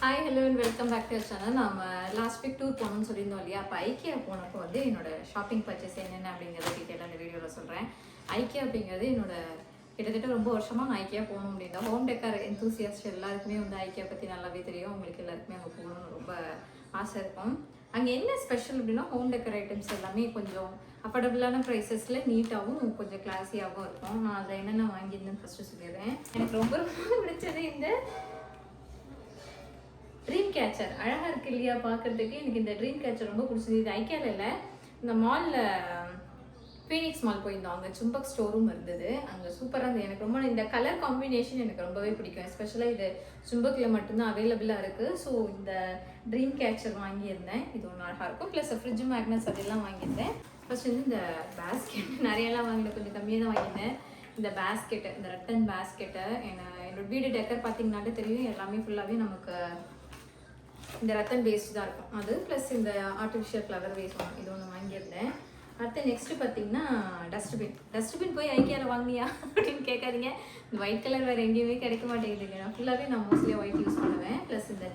Hi hello and welcome back to your channel. நம்ம last week tour போகணும்னு சொல்லியிருந்தோம் இல்லையா? அப்போ ஐக்கியா போனப்போ வந்து என்னோட ஷாப்பிங் பர்ச்சேஸ் என்னென்ன அப்படிங்கிறத டீட்டெயிலாக அந்த வீடியோவில் சொல்கிறேன். ஐக்கியா அப்படிங்கிறது என்னோட கிட்டத்தட்ட ரொம்ப வருஷமாக நான் ஐக்கியா போகணும் அப்படின்னா ஹோம் டெக்கார் எந்தூசியாஸ்ட் எல்லாருக்குமே வந்து ஐக்கியா பற்றி நல்லாவே தெரியும். உங்களுக்கு எல்லாருக்குமே அங்கே போகணும்னு ரொம்ப ஆசை இருக்கும். அங்கே என்ன ஸ்பெஷல் அப்படின்னா ஹோம் டெக்கர் ஐட்டம்ஸ் எல்லாமே கொஞ்சம் அஃபோர்டபுளான ப்ரைஸஸில் நீட்டாகவும் கொஞ்சம் கிளாஸியாகவும் இருக்கும். நான் அதில் என்னென்ன வாங்கியிருந்தேன்னு ஃபஸ்ட்டு சொல்லிடுறேன். எனக்கு ரொம்ப ரொம்ப பிடிச்சது இந்த ட்ரீம் கேச்சர். அழகாக இருக்கு இல்லையா பார்க்குறதுக்கு? எனக்கு இந்த ட்ரீம் கேச்சர் ரொம்ப பிடிச்சது. இது ஐக்கியாவில் இல்லை, இந்த மாலில் ஃபீனிக்ஸ் மால் போயிருந்தோம். அங்கே சும்பக் ஸ்டோரும் இருந்தது. அங்கே சூப்பராக இருந்தது. எனக்கு ரொம்ப இந்த கலர் காம்பினேஷன் எனக்கு ரொம்பவே பிடிக்கும். எஸ்பெஷலாக இது சும்பக்கில் மட்டும்தான் அவைலபிளாக இருக்குது. ஸோ இந்த ட்ரீம் கேச்சர் வாங்கியிருந்தேன். இது ஒன்று அழகாக இருக்கும். ப்ளஸ் ஃப்ரிட்ஜ் மேக்னஸ் அதெல்லாம் வாங்கியிருந்தேன். ஃபர்ஸ்ட் வந்து இந்த பேஸ்கெட் நிறையெல்லாம் வாங்கல, கொஞ்சம் கம்மியாக தான் வாங்கியிருந்தேன். இந்த பேஸ்கெட்டு, இந்த ரட்டன் பேஸ்கெட்டை என்னோட வீடு டெக்கர் பார்த்தீங்கன்னாலே தெரியும், எல்லாமே ஃபுல்லாகவே நமக்கு இந்த ரத்தன் வேஸ்ட் தான் இருக்கும். அது ப்ளஸ் இந்த ஆர்டிஃபிஷியல் ஃப்ளவர் வேஸ்ட் இது ஒன்று வாங்கியிருந்தேன். அடுத்து நெக்ஸ்ட்டு பார்த்தீங்கன்னா டஸ்ட்பின் போய் ஐக்கியாவில் வாங்கினியா அப்படின்னு கேட்காதீங்க. இந்த ஒயிட் கலர் வேறு எங்கேயுமே கிடைக்க மாட்டேங்குதுங்க. நான் ஃபுல்லாகவே நான் மோஸ்ட்லியாக ஒயிட் யூஸ் பண்ணுவேன். ப்ளஸ் இந்த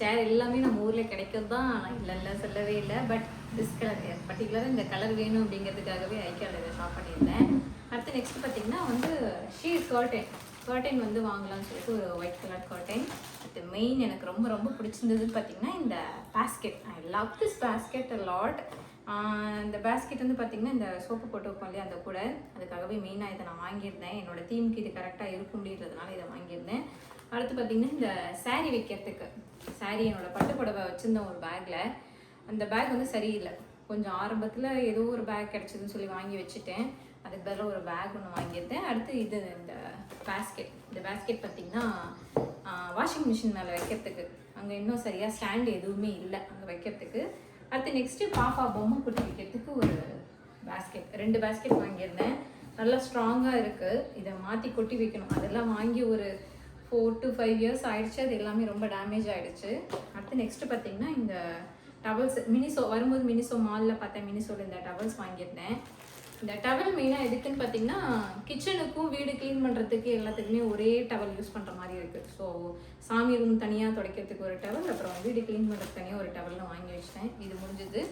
சேர் எல்லாமே நம்ம ஊரில் கிடைக்கிறது தான். நான் இல்லை சொல்லவே இல்லை. பட் திஸ் கலர் பர்டிகுலராக இந்த கலர் வேணும் அப்படிங்கிறதுக்காகவே ஐக்கியாவில் இதை ஷாப் பண்ணியிருந்தேன். அடுத்து நெக்ஸ்ட் பார்த்தீங்கன்னா வந்து கர்டைன் வந்து வாங்கலாம்னு சொல்லிட்டு ஒரு ஒயிட் கலர் கர்டைன். அது மெயின் எனக்கு ரொம்ப ரொம்ப பிடிச்சிருந்ததுன்னு பார்த்தீங்கன்னா இந்த basket. I love this basket a lot. இந்த பேஸ்கெட் வந்து பார்த்திங்கன்னா இந்த சோப்பு போட்டு வைப்போம் இல்லையா, அந்த கூட அதுக்காகவே மெயினாக இதை நான் வாங்கியிருந்தேன். என்னோடய தீமுக்கு இது கரெக்டாக இருக்கும் அப்படின்றதுனால இதை வாங்கியிருந்தேன். அடுத்து பார்த்திங்கன்னா இந்த சாரீ வைக்கிறதுக்கு, சாரீ என்னோடய பட்டு புடவை வச்சுருந்தேன் ஒரு பேக்கில். அந்த பேக் வந்து சரியில்லை. கொஞ்சம் ஆரம்பத்தில் ஏதோ ஒரு பேக் கிடச்சிதுன்னு சொல்லி வாங்கி வச்சுட்டேன். அதுக்கு பதிலாக ஒரு பேக் ஒன்று வாங்கியிருந்தேன். அடுத்து இது இந்த பேஸ்கெட் பார்த்திங்கன்னா வாஷிங் மிஷின் மேலே வைக்கிறதுக்கு அங்கே இன்னும் சரியாக ஸ்டாண்டு எதுவுமே இல்லை அங்கே வைக்கிறதுக்கு. அடுத்து நெக்ஸ்ட்டு பாப்பா பொம்மை குட்டி வைக்கிறதுக்கு ஒரு பேஸ்கெட், 2 பேஸ்கெட் வாங்கியிருந்தேன். நல்லா ஸ்ட்ராங்காக இருக்குது. இதை மாற்றி கொட்டி வைக்கணும். அதெல்லாம் வாங்கி ஒரு 4 to 5 years ஆகிடுச்சு. அது எல்லாமே ரொம்ப டேமேஜ் ஆகிடுச்சு. அடுத்து நெக்ஸ்ட்டு பார்த்திங்கன்னா இந்த டவல்ஸ் வரும்போது மினிசோ மாலில் பார்த்தேன். மினிசோவில் இந்த டவல்ஸ் வாங்கியிருந்தேன். இந்த டவல் மெயினாக எதுக்குன்னு பார்த்தீங்கன்னா கிச்சனுக்கும் வீடு க்ளீன் பண்ணுறதுக்கு எல்லாத்துக்குமே ஒரே டவல் யூஸ் பண்ணுற மாதிரி இருக்குது. ஸோ சாமி ரூம் தனியாக துடைக்கிறதுக்கு ஒரு டவல், அப்புறம் வீடு க்ளீன் பண்ணுறதுக்கு தனியாக ஒரு டவல்னு வாங்கி வச்சிட்டேன். இது முடிஞ்சது.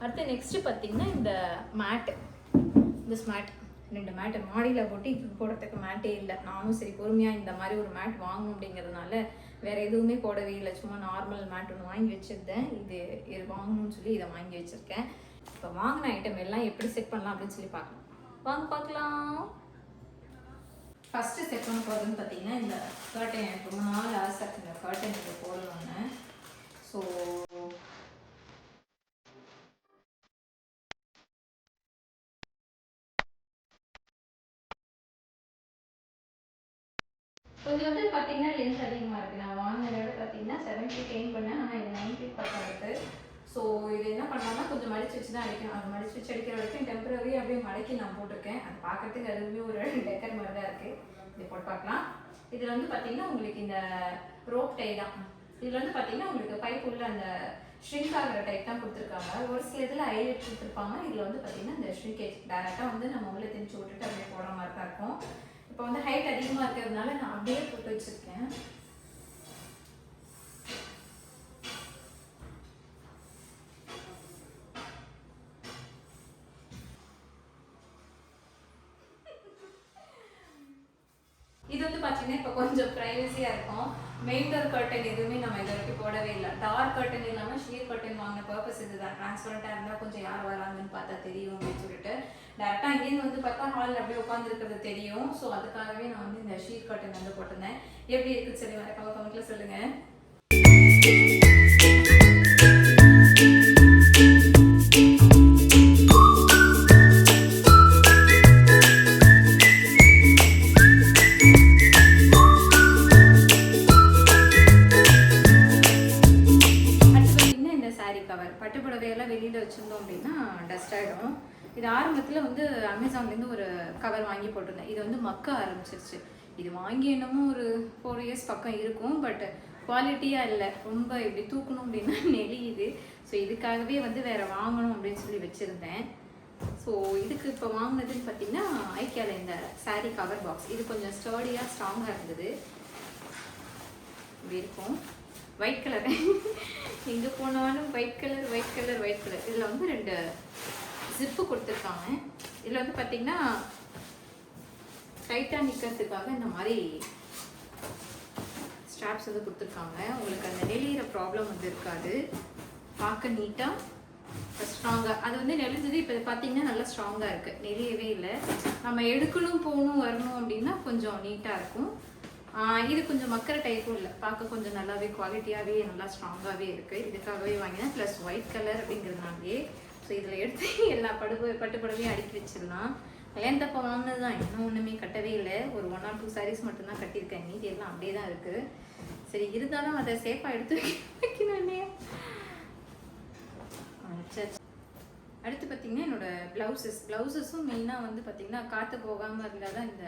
அடுத்து நெக்ஸ்ட்டு பார்த்திங்கன்னா இந்த மேட்டு, திஸ் மேட் 2 மேட்டு மாடியில் போட்டு போடுறதுக்கு மேட்டே இல்லை. நானும் சரி பொறுமையாக இந்த மாதிரி ஒரு மேட் வாங்கணும் அப்படிங்கிறதுனால வேறு எதுவுமே போடவே இல்லை. சும்மா நார்மல் மேட் ஒன்று வாங்கி வச்சுருந்தேன். இது வாங்கணும்னு சொல்லி இதை வாங்கி வச்சுருக்கேன். இப்போ வாங்கின ஐட்டம் எல்லாம் எப்படி செட் பண்ணலாம் அப்படின்னு சொல்லி பார்க்கலாம். ஃபஸ்ட்டு செட் பண்ண போகிறதுன்னு பார்த்தீங்கன்னா இந்த கர்டன். எனக்கு ரொம்ப நாள் ஆசை இந்த கர்டன் இதை போடணும்னு. ஸோ கொஞ்சம் வந்து பார்த்தீங்கன்னா லென்த் அதிகமாக இருக்குது. நான் வாங்கின விட பார்த்தீங்கன்னா 70 டெயின் பண்ணேன். ஆனால் இது 90 பக்கம் இருக்குது. ஸோ இது என்ன பண்ணலாம்னா கொஞ்சம் மடிச்சு வச்சு தான் அடிக்கணும். அது மடிச்சு வச்சு அடிக்கிற வரைக்கும் டெம்பரரி அப்படியே மடக்கி நான் போட்டிருக்கேன். அது பார்க்கறதுக்கு அதுவுமே ஒரு டெக்கர் மாதிரி தான் இருக்குது. இது போட்டு பார்க்கலாம். இதில் வந்து பார்த்தீங்கன்னா உங்களுக்கு இந்த ரோப் டை தான். இதில் வந்து பார்த்தீங்கன்னா உங்களுக்கு பைப் உள்ள அந்த ஷ்ரிங்க் ஆகிற டைப் தான் கொடுத்துருக்காங்க. ஒரு சில இதில் ஹைலைட் கொடுத்துருப்பாங்க. இதில் வந்து பார்த்தீங்கன்னா இந்த ஷ்ரிங்கேஜ் டேரெக்டாக வந்து நம்ம உள்ளே திணிச்சு விட்டுட்டு அப்படியே போடுற மாதிரி தான் இருக்கும். இப்போ வந்து ஹைட் அதிகமாக இருக்கிறதுனால நான் அப்படியே போட்டு வச்சுருக்கேன். இது வந்து பார்த்தீங்கன்னா இப்போ கொஞ்சம் ப்ரைவசியாக இருக்கும். மெயின் டோர் கர்டன் எதுவுமே நம்ம இது வரைக்கும் போடவே இல்லை. டார்க் கர்டன் இல்லாமல் ஷீர் கர்டன் வாங்கின பர்பஸ் இதுதான். ட்ரான்ஸ்பரண்ட்டாக இருந்தால் கொஞ்சம் யார் வராங்கன்னு பார்த்தா தெரியும் அப்படின்னு சொல்லிட்டு டேரெக்டாக இங்கேருந்து வந்து பார்த்தா ஹாலில் அப்படியே உட்காந்துருக்கிறது தெரியும். ஸோ அதுக்காகவே நான் வந்து இந்த ஷீர் கர்டன் வந்து போட்டிருந்தேன். எப்படி இருக்குன்னு சொல்லி வர கமெண்ட்டில் சொல்லுங்கள். பட்டுப்புடவையெல்லாம் வெளியில் வச்சுருந்தோம் அப்படின்னா டஸ்ட் ஆகிடும். இது ஆரம்பத்தில் வந்து அமேசான்லேருந்து ஒரு கவர் வாங்கி போட்டிருந்தேன். இது வந்து மக்க ஆரம்பிச்சிருச்சு. இது வாங்கி என்னமோ ஒரு 4 years பக்கம் இருக்கும். பட் குவாலிட்டியாக இல்லை. ரொம்ப இப்படி தூக்கணும் அப்படின்னா நெளியுது. ஸோ இதுக்காகவே வந்து வேறு வாங்கணும் அப்படின்னு சொல்லி வச்சுருந்தேன். ஸோ இதுக்கு இப்போ வாங்கினதுன்னு பார்த்தீங்கன்னா ஐக்கியாவில் இந்த சாரீ கவர் பாக்ஸ். இது கொஞ்சம் ஸ்டர்டியாக ஸ்ட்ராங்காக இருந்தது. இப்படி இருக்கும். ஒயிட் கலர் எங்கே போனாலும் white colour white colour white colour. இதில் வந்து 2 ஜிப்பு கொடுத்துருக்காங்க. இதில் வந்து பார்த்திங்கன்னா டைட்டாக நிற்கிறதுக்காக இந்த மாதிரி ஸ்ட்ராப்ஸ் வந்து கொடுத்துருக்காங்க. உங்களுக்கு அந்த நெளிகிற ப்ராப்ளம் வந்து இருக்காது. பார்க்க நீட்டாக ஸ்ட்ராங்காக அது வந்து நெளிஞ்சது இப்போ பார்த்தீங்கன்னா நல்லா ஸ்ட்ராங்காக இருக்குது, நெளியவே இல்லை. நம்ம எடுக்கணும் போகணும் வரணும் அப்படின்னா கொஞ்சம் நீட்டாக இருக்கும். இது கொஞ்சம் மக்கர டைப்பும் இல்லை, பார்க்க கொஞ்சம் நல்லாவே குவாலிட்டியாகவே நல்லா ஸ்ட்ராங்காகவே இருக்குது. இதுக்காகவே வாங்கினேன். ப்ளஸ் ஒயிட் கலர் அப்படிங்கிறதுனாலே ஸோ இதில் எடுத்து எல்லா பட்டு புடவையும் அடுக்கி வச்சிடலாம். கல்யாணத்தப்போ வாங்கினது தான், இன்னும் ஒன்றுமே கட்டவே இல்லை. ஒரு 1 or 2 sarees மட்டும்தான் கட்டியிருக்கேன், மீதி எல்லாம் அப்படியே தான் இருக்குது. சரி இருந்தாலும் அதை சேஃபாக எடுத்து வைக்கணும் இல்லையா. அடுத்து பார்த்திங்கன்னா என்னோடய ப்ளவுஸஸும் மெயினாக வந்து பார்த்திங்கன்னா காற்று போகாமல் இருந்தால் தான் இந்த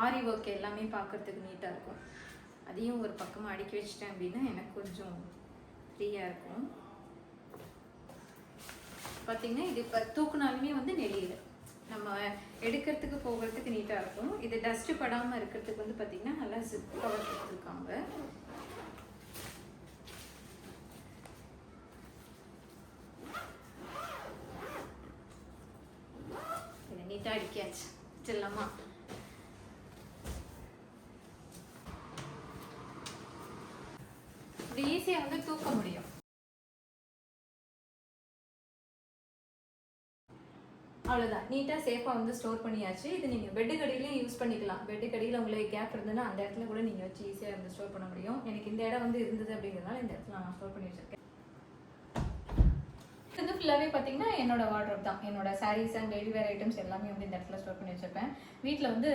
ஆரி ஒர்க் எல்லாமே பார்க்குறதுக்கு நீட்டாக இருக்கும். அதையும் ஒரு பக்கமாக அடுக்கி வச்சிட்டேன் அப்படின்னா எனக்கு கொஞ்சம் ஃப்ரீயாக இருக்கும். பார்த்திங்கன்னா இது இப்போ தூக்குனாலுமே வந்து நெளியல, நம்ம எடுக்கிறதுக்கு போகிறதுக்கு நீட்டாக இருக்கும். இது டஸ்ட்டு படாமல் இருக்கிறதுக்கு வந்து பார்த்திங்கன்னா நல்லா ஜிப் கவர் கொடுத்துருக்காங்க. இதை நீட்டாக அடிக்காச்சு செல்லமா. இது ஈஸியாக வந்து தூக்க முடியும். அவ்வளோதான், நீட்டாக சேஃபாக வந்து ஸ்டோர் பண்ணியாச்சு. இது நீங்கள் பெட்டு கடியிலையும் யூஸ் பண்ணிக்கலாம். பெட்டு கடியில் உங்களுக்கு கேப் இருந்ததுன்னா அந்த இடத்துல கூட நீங்கள் வச்சு ஈஸியாக வந்து ஸ்டோர் பண்ண முடியும். எனக்கு இந்த இடம் வந்து இருந்தது அப்படிங்கிறதுனால இந்த இடத்துல நான் ஸ்டோர் பண்ணி வச்சுருக்கேன். இது வந்து ஃபுல்லாகவே பார்த்தீங்கன்னா என்னோட வார்ட்ரோப் தான். என்னோட saris and daily wear items எல்லாமே வந்து இந்த இடத்துல ஸ்டோர் பண்ணி வச்சுருப்பேன். வீட்டில் வந்து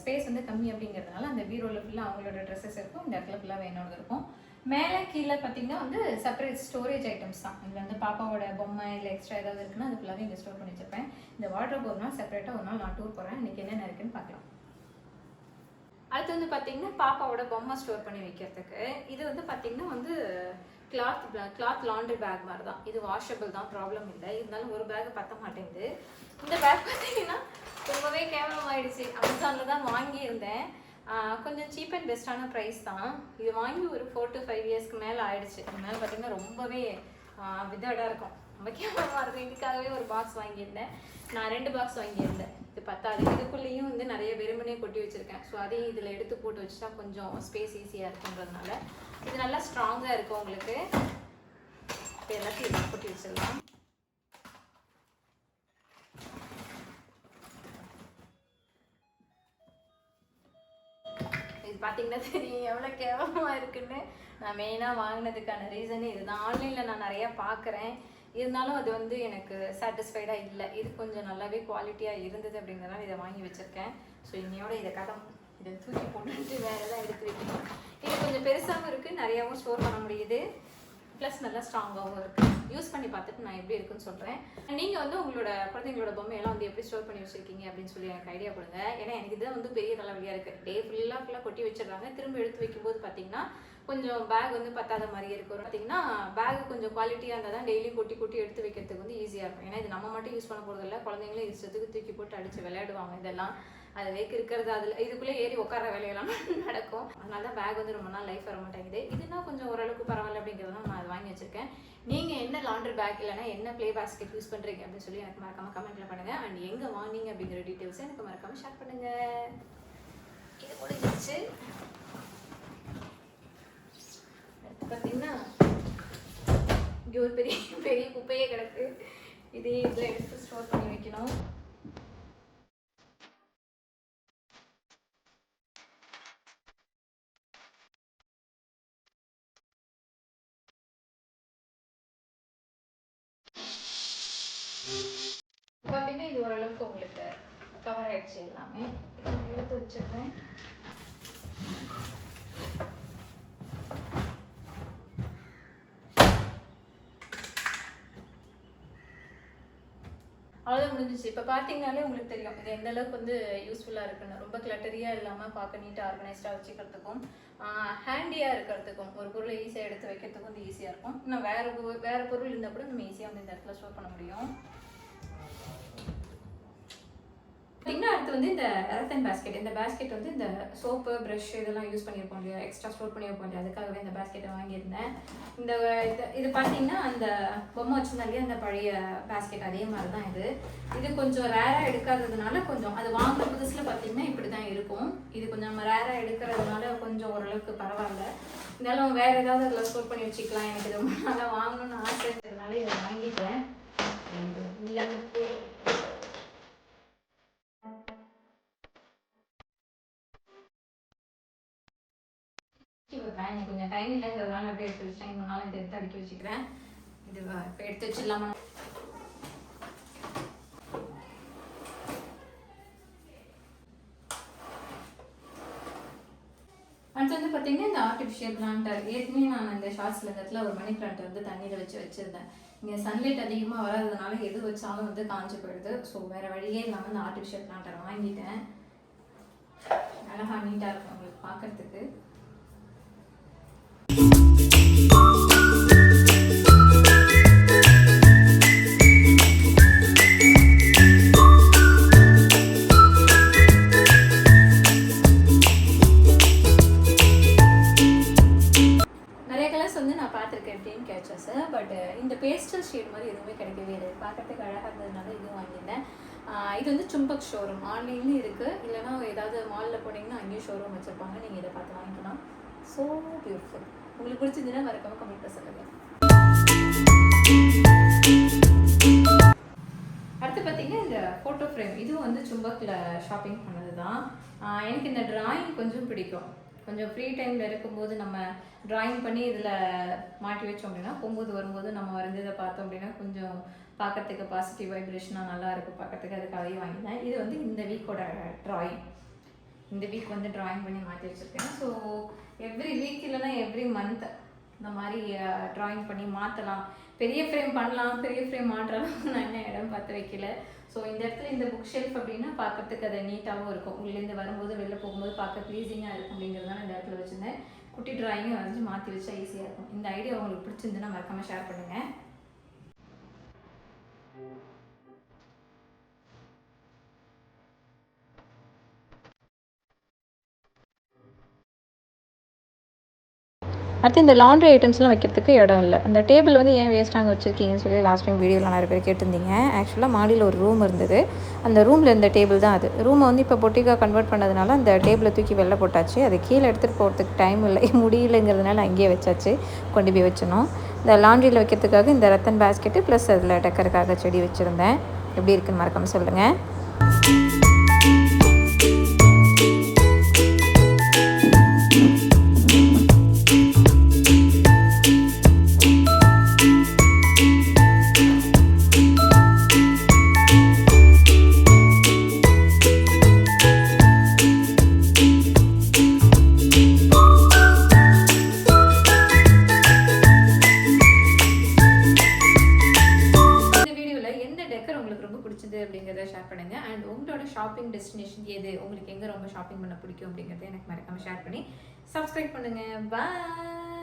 ஸ்பேஸ் வந்து கம்மி அப்படிங்கிறதுனால அந்த பீரோவில் ஃபுல்லாக அவங்களோட ட்ரெஸ்ஸஸ் இருக்கும், இந்த இடத்துல ஃபுல்லாக என்னோட இருக்கும். மேலே கீழே பார்த்தீங்கன்னா வந்து செப்பரேட் ஸ்டோரேஜ் ஐட்டம்ஸ் தான். இதில் வந்து பாப்பாவோட பொம்மை இல்லை எக்ஸ்ட்ரா ஏதாவது இருக்குன்னா அது ஃபுல்லாகவே இங்கே ஸ்டோர் பண்ணி வச்சுருப்பேன். இந்த வார்ட்ரோப் ஒரு நாள் செப்பரேட்டாக ஒரு நாள் நான் டூர் போகிறேன், இன்றைக்கி என்னென்ன இருக்குன்னு பார்க்கலாம். அடுத்து வந்து பார்த்திங்கன்னா பாப்பாவோட பொம்மை ஸ்டோர் பண்ணி வைக்கிறதுக்கு இது வந்து பார்த்திங்கன்னா வந்து கிளாத் லாண்ட்ரி பேக் மாதிரி தான். இது வாஷபிள் தான், ப்ராப்ளம் இல்லை. இருந்தாலும் ஒரு பேக் பற்ற மாட்டேங்குது. இந்த பேக் பார்த்தீங்கன்னா ரொம்பவே கேவலமாயிடுச்சு. அமேசானில் தான் வாங்கியிருந்தேன். கொஞ்சம் சீப் அண்ட் பெஸ்ட்டான ப்ரைஸ் தான். இது வாங்கி ஒரு 4 to 5 இயர்ஸ்க்கு மேலே ஆயிடுச்சு. அதனால பார்த்தீங்கன்னா ரொம்பவே விதடாக இருக்கும், ரொம்ப கேவலமாக இருக்கும். இதுக்காகவே ஒரு பாக்ஸ் வாங்கியிருந்தேன். நான் 2 பாக்ஸ் வாங்கியிருந்தேன். இது பத்தாது. இதுக்குள்ளேயும் வந்து நிறைய வெறுமனே கொட்டி வச்சுருக்கேன். ஸோ அதையும் இதில் எடுத்து போட்டு வச்சுட்டா கொஞ்சம் ஸ்பேஸ் ஈஸியாக இருக்குன்றதுனால இது நல்லா ஸ்ட்ராங்காக இருக்கும் உங்களுக்கு. இப்போ எல்லாத்தையும் இதில் கொட்டி வச்சிடலாம். இது பார்த்தீங்கன்னா தெரியும் எவ்வளோ கேவலமாக இருக்குன்னு. நான் மெயினாக வாங்கினதுக்கான ரீசனே இதுதான். ஆன்லைனில் நான் நிறையா பார்க்குறேன், இருந்தாலும் அது வந்து எனக்கு சாட்டிஸ்ஃபைடாக இல்லை. இது கொஞ்சம் நல்லாவே குவாலிட்டியாக இருந்தது அப்படிங்கிறதுனால இதை வாங்கி வச்சுருக்கேன். ஸோ இன்னையோட இதை தூக்கி போட்டுட்டு வேறு எல்லாம் எடுத்து வைக்கணும். இது கொஞ்சம் பெருசாகவும் இருக்குது, நிறையாவும் ஸ்டோர் பண்ண முடியுது, ப்ளஸ் நல்லா ஸ்ட்ராங்காகவும் இருக்குது. யூஸ் பண்ணி பார்த்துட்டு நான் எப்படி இருக்குன்னு சொல்கிறேன். நீங்கள் வந்து உங்களோட குழந்தைங்களோட பொம்மையெல்லாம் வந்து எப்படி ஸ்டோர் பண்ணி வச்சுருக்கீங்க அப்படின்னு சொல்லி எனக்கு ஐடியா கொடுங்க. ஏன்னா எனக்கு இதுதான் வந்து பெரிய தலைவலியாக இருக்குது. டே ஃபுல்லாக கொட்டி வச்சிடுறாங்க. திரும்ப எடுத்து வைக்கும்போது பார்த்தீங்கன்னா கொஞ்சம் பேக் வந்து பத்தாத மாதிரியே இருக்கும். பார்த்தீங்கன்னா பேக் கொஞ்சம் குவாலிட்டியாக இருந்தால் தான் டெய்லி கொட்டி எடுத்து வைக்கிறதுக்கு வந்து ஈஸியாக இருக்கும். ஏன்னா இது நம்ம மட்டும் யூஸ் பண்ண போகிறதில்ல, குழந்தைங்களும் இஷ்டத்துக்கு தூக்கி போட்டு அடித்து விளையாடுவாங்க. இதெல்லாம் அது வேக்கு இருக்கிறது அதில் இதுக்குள்ளே ஏறி உட்கார வேலையெல்லாம் நடக்கும். அதனால தான் பேக் வந்து ரொம்ப நாள் லைஃப் வர மாட்டேங்குது. இதுனா கொஞ்சம் ஓரளவுக்கு பரவாயில்ல அப்படிங்கிறத நான் அதை வாங்கி வச்சுருக்கேன். நீங்கள் என்ன லாண்ட்ரி பேக் இல்லைனா என்ன ப்ளே பாஸ்கெட் யூஸ் பண்ணுறீங்க அப்படின்னு சொல்லி எனக்கு மறக்காமல் கமெண்ட்டில் பண்ணுங்கள். அண்ட் எங்கே வாங்கினீங்க அப்படிங்கிற டீட்டெயில்ஸை எனக்கு மறக்காமல் ஷேர் பண்ணுங்கள். இது முடிஞ்சிச்சு. பார்த்தீங்கன்னா இங்கே ஒரு பெரிய குப்பையே கிடக்கு. இதே இதில் எடுத்து ஸ்டோர் பண்ணி வைக்கணும். பார்த்தீங்கன்னா இது ஓரளவுக்கு உங்களுக்கு கவர் ஆகிடுச்சு. எல்லாமே எடுத்து வச்சுருக்கேன். அவ்வளோதான், முடிஞ்சிச்சு. இப்போ பார்த்தீங்கனாலே உங்களுக்கு தெரியும் இது எந்த அளவுக்கு வந்து யூஸ்ஃபுல்லாக இருக்குன்னு. ரொம்ப கிளட்டரியாக இல்லாமல் பார்க்க நீட்டாக ஆர்கனைஸ்டாக வச்சுக்கிறதுக்கும் ஹேண்டியாக இருக்கிறதுக்கும் ஒரு பொருளை ஈஸியாக எடுத்து வைக்கிறதுக்கும் வந்து ஈஸியாக இருக்கும். இன்னும் வேறு பொருள் இருந்தால் கூட நம்ம ஈஸியாக வந்து இந்த இடத்துல ஸ்டோர் பண்ண முடியும். பார்த்தீங்கன்னா அடுத்து அடுத்து வந்து இந்த ரத்தன் பேஸ்கெட். இந்த பேஸ்கெட் வந்து இந்த சோப்பு ப்ரஷ் இதெல்லாம் யூஸ் பண்ணியிருப்போம் இல்லையா, எக்ஸ்ட்ரா ஸ்டோர் பண்ணி வைப்போம் இல்லையா, அதுக்காகவே இந்த பேஸ்கெட்டை வாங்கியிருந்தேன். இந்த இது பார்த்தீங்கன்னா அந்த பொம்மை வச்சுருந்தாலே அந்த பழைய பேஸ்கெட் அதே மாதிரி தான் இது. இது கொஞ்சம் ரேராக எடுக்காததுனால கொஞ்சம் அது வாங்குற புதுசில் பார்த்தீங்கன்னா இப்படி தான் இருக்கும். இது கொஞ்சம் நம்ம ரேராக எடுக்கிறதுனால கொஞ்சம் ஓரளவுக்கு பரவாயில்ல. இருந்தாலும் வேறு ஏதாவது அதில் ஸ்டோர் பண்ணி வச்சுக்கலாம். எனக்கு இது ரொம்ப நாளாக வாங்கணும்னு ஆசை இருக்கிறதுனால இதை வாங்கிட்டேன். கொஞ்சம் டைம் இல்லைங்கிறதுனால அப்படியே எடுத்து வச்சுட்டேன். இன்னும் நாள் எடுத்து அடுக்கி வச்சுக்கிறேன். இது இப்போ எடுத்து வச்சிடலாமா? அடுத்து வந்து பார்த்தீங்கன்னா இந்த ஆர்டிஃபிஷியல் பிளான்டர். ஏற்கனவே நான் இந்த ஷார்ட்ஸில் இந்த இடத்துல ஒரு மணி பிளான்ட் வந்து தண்ணியில் வச்சுருந்தேன். இங்கே சன்லைட் அதிகமாக வராததுனால எது வச்சாலும் வந்து காஞ்சி போயிடுது. ஸோ வேறு வழியே இல்லாமல் இந்த ஆர்டிஃபிஷியல் பிளான்டர் வாங்கிட்டேன். அழகாக நீட்டாக இருக்கும் உங்களுக்கு பார்க்குறதுக்கு. பட் இந்த பேஸ்டல் ஷேட் மாதிரி எதுவுமே கிடைக்கவே இல்லை. பார்க்கறதுக்கு அழகாக இருந்ததுனால இதுவும் வாங்கியிருந்தேன். இது வந்து சும்பக் ஷோரூம். ஆன்லைன்லேயும் இருக்குது, இல்லைனா ஏதாவது மாலில் போனீங்கன்னா அங்கேயும் ஷோரூம் வச்சுருப்பாங்க. நீங்கள் இதை பார்த்து வாங்கிக்கலாம். So beautiful. உங்களுக்கு பிடிச்சிருந்துன்னா மறக்காம கமெண்ட்டில் சொல்லுங்கள். அடுத்து பார்த்தீங்கன்னா இந்த ஃபோட்டோ ஃப்ரேம். இதுவும் வந்து சும்பக்கில் ஷாப்பிங் பண்ணது தான். எனக்கு இந்த ட்ராயிங் கொஞ்சம் பிடிக்கும். கொஞ்சம் ஃப்ரீ டைமில் இருக்கும்போது நம்ம ட்ராயிங் பண்ணி இதில் மாட்டி வச்சோம் அப்படின்னா போகும்போது வரும்போது நம்ம வரைஞ்சதை பார்த்தோம் அப்படின்னா கொஞ்சம் பார்க்கறதுக்கு பாசிட்டிவ் வைப்ரேஷனாக நல்லாயிருக்கும் பார்க்கறதுக்கு. அதுக்காகவே வாங்கினேன். இது வந்து இந்த வீக்கோட ட்ராயிங். இந்த வீக் வந்து ட்ராயிங் பண்ணி மாற்றி வச்சுருக்கேன். ஸோ எவ்ரி வீக் இல்லைனா எவ்ரி மந்த் இந்த மாதிரி ட்ராயிங் பண்ணி மாற்றலாம். பெரிய ஃப்ரேம் பண்ணலாம், பெரிய ஃப்ரேம் மாற்றலாம். நான் என்ன இடம் பார்த்து வைக்கல. ஸோ இந்த இடத்துல இந்த புக் ஷெல்ஃப் அப்படின்னா பார்க்கறதுக்கு அது நீட்டாகவும் இருக்கும். உள்ளேருந்து வரும்போது வெளில போகும்போது பார்க்க ப்ளீஸிங்காக இருக்கும் அப்படிங்கிறதுனால இந்த இடத்துல வச்சுருந்தேன். குட்டி ட்ராயிங்கும் வரைஞ்சி மாற்றி வச்சா ஈஸியாக இருக்கும். இந்த ஐடியா உங்களுக்கு பிடிச்சிருந்துன்னா மறக்காமல் ஷேர் பண்ணுங்கள். அடுத்து இந்த லாண்ட்ரி ஐட்டம்ஸ்லாம் வைக்கிறதுக்கு இடம் இல்லை. அந்த டேபிள் வந்து ஏன் வேஸ்ட் அங்கே வச்சுருக்கீங்கன்னு சொல்லி லாஸ்ட் டைம் வீடியோவில் நிறைய பேர் கேட்டிருந்தீங்க. ஆக்சுவலாக மாடியில் ஒரு ரூம் இருந்தது. அந்த ரூமில் இந்த டேபிள் தான் அது. ரூமை வந்து இப்போ பொட்டிக்காக கன்வெர்ட் பண்ணதுனால அந்த டேபிளை தூக்கி வெளில போட்டாச்சு. அது கீழே எடுத்துகிட்டு போகிறதுக்கு டைம் இல்லை, முடியலைங்கிறதுனால அங்கேயே வச்சாச்சு. கொண்டு போய் வச்சணும். இந்த லாண்ட்ரியில் வைக்கிறதுக்காக இந்த ரத்தன் பேஸ்கெட்டு ப்ளஸ் அதில் டெக்கருக்காக செடி வச்சுருந்தேன். எப்படி இருக்குன்னு மறக்காமல் சொல்லுங்கள். அப்படிங்கிறத ஷேர் பண்ணுங்கள். அண்ட் உங்களோட ஷாப்பிங் டெஸ்டினேஷன் எது, உங்களுக்கு எங்கே ரொம்ப ஷாப்பிங் பண்ண பிடிக்கும் அப்படிங்கிறத எனக்கு மறக்காமல் ஷேர் பண்ணி சப்ஸ்கிரைப் பண்ணுங்கள். பாய்.